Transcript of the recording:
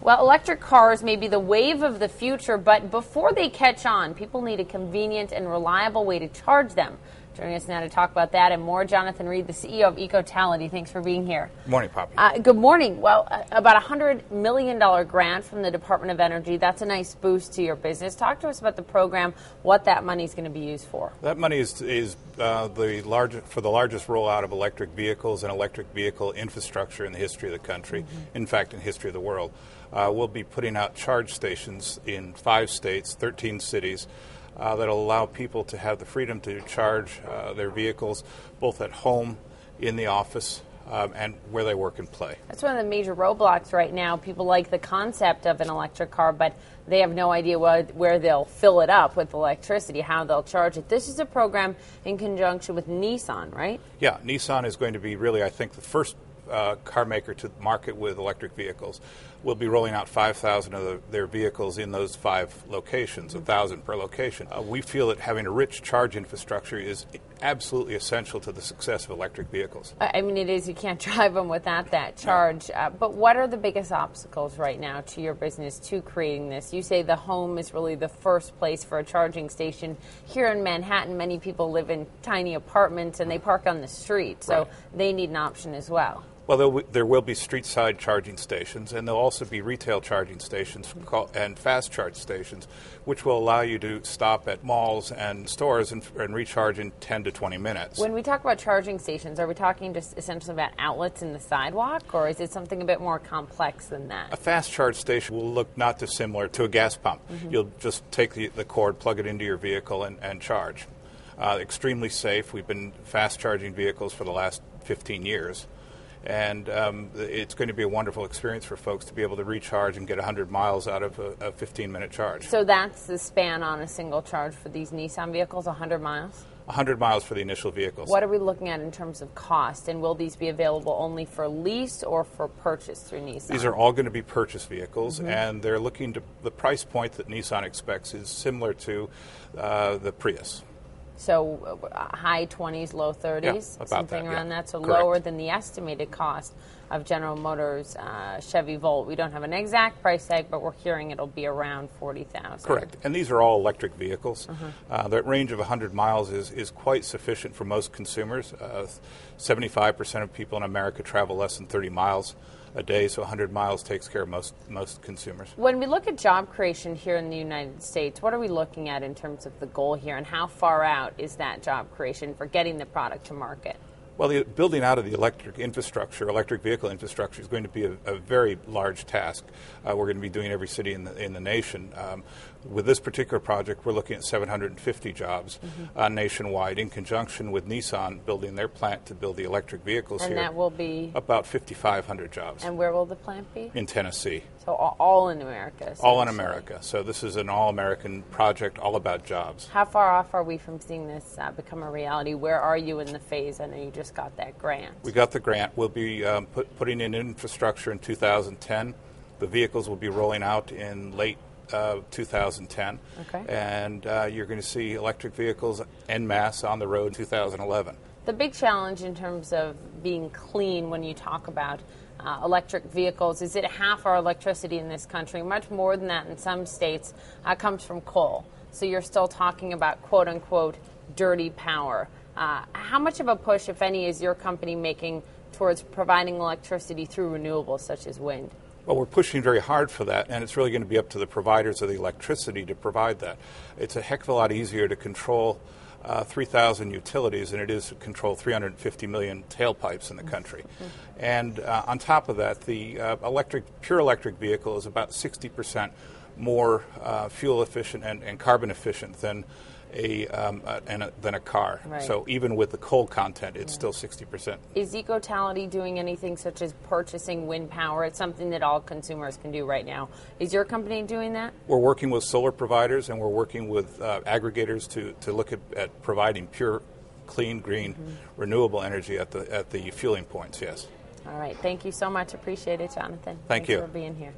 Well, electric cars may be the wave of the future, but before they catch on, people need a convenient and reliable way to charge them. Joining us now to talk about that and more, Jonathan Reed, the CEO of ECOtality. Thanks for being here. Good morning, Poppy. Good morning. Well, about a $100 million grant from the Department of Energy. That's a nice boost to your business. Talk to us about the program, what that money is going to be used for. That money is for the largest rollout of electric vehicles and electric vehicle infrastructure in the history of the country, in fact, in the history of the world. We'll be putting out charge stations in 5 states, 13 cities, that'll allow people to have the freedom to charge their vehicles both at home, in the office, and where they work and play. That's one of the major roadblocks right now. People like the concept of an electric car, but they have no idea where they'll fill it up with electricity, how they'll charge it. This is a program in conjunction with Nissan, right? Yeah, Nissan is going to be really, I think, the first car maker to market with electric vehicles. We'll be rolling out 5,000 of their vehicles in those 5 locations, 1,000 per location. We feel that having a rich charge infrastructure is absolutely essential to the success of electric vehicles. I mean, it is. You can't drive them without that charge. But what are the biggest obstacles right now to your business to creating this? You say the home is really the first place for a charging station. Here in Manhattan, many people live in tiny apartments and they park on the street, so they need an option as well. Well, there will be street-side charging stations, and there'll also be retail charging stations and fast charge stations, which will allow you to stop at malls and stores and recharge in 10 to 20 minutes. When we talk about charging stations, are we talking just essentially about outlets in the sidewalk, or is it something a bit more complex than that? A fast charge station will look not dissimilar to a gas pump. You'll just take the cord, plug it into your vehicle, and charge. Extremely safe. We've been fast charging vehicles for the last 15 years. And it's going to be a wonderful experience for folks to be able to recharge and get 100 miles out of a 15-minute charge. So that's the span on a single charge for these Nissan vehicles, 100 miles? 100 miles for the initial vehicles. What are we looking at in terms of cost? And will these be available only for lease or for purchase through Nissan? These are all going to be purchase vehicles, and they're looking to the price point that Nissan expects is similar to the Prius. So high 20s, low 30s, about something that, around that. So correct. Lower than the estimated cost of General Motors' Chevy Volt. We don't have an exact price tag, but we're hearing it'll be around $40,000. Correct. And these are all electric vehicles. That range of 100 miles is quite sufficient for most consumers. 75% of people in America travel less than 30 miles a day, so 100 miles takes care of most consumers. When we look at job creation here in the United States, what are we looking at in terms of the goal here, and how far out is that job creation for getting the product to market? Well, the building out of the electric vehicle infrastructure is going to be a very large task. We're going to be doing every city in the nation. With this particular project, we're looking at 750 jobs nationwide, in conjunction with Nissan building their plant to build the electric vehicles here. And that will be? About 5,500 jobs. And where will the plant be? In Tennessee. So all in America? All in America. So this is an all-American project, all about jobs. How far off are we from seeing this become a reality? Where are you in the phase? I know you just got that grant. We got the grant. We'll be putting in infrastructure in 2010. The vehicles will be rolling out in late 2010. Okay. And you're going to see electric vehicles en masse on the road in 2011. The big challenge in terms of being clean when you talk about electric vehicles is that half our electricity in this country, much more than that in some states, comes from coal. So you're still talking about quote-unquote dirty power. How much of a push, if any, is your company making towards providing electricity through renewables such as wind? Well, we're pushing very hard for that, and it's really going to be up to the providers of the electricity to provide that. It's a heck of a lot easier to control 3,000 utilities than it is to control 350 million tailpipes in the country. And on top of that, the pure electric vehicle is about 60% more fuel efficient and carbon efficient than a car. Right. So even with the coal content, it's still 60%. Is ECOtality doing anything such as purchasing wind power? It's something that all consumers can do right now. Is your company doing that? We're working with solar providers, and we're working with aggregators to look at providing pure, clean, green, renewable energy at the fueling points, yes. All right. Thank you so much. Appreciate it, Jonathan. Thank you Thanks for being here.